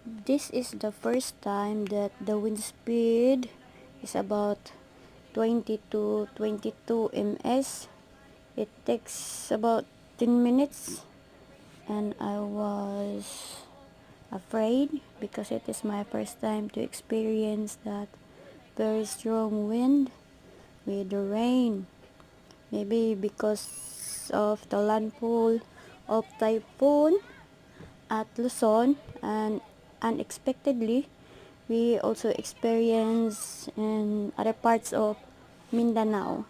This is the first time that the wind speed is about 20 to 22 ms. It takes about 10 minutes and I was afraid because it is my first time to experience that very strong wind with the rain. Maybe because of the landfall of Typhoon at Luzon, and unexpectedly we also experience in other parts of Mindanao.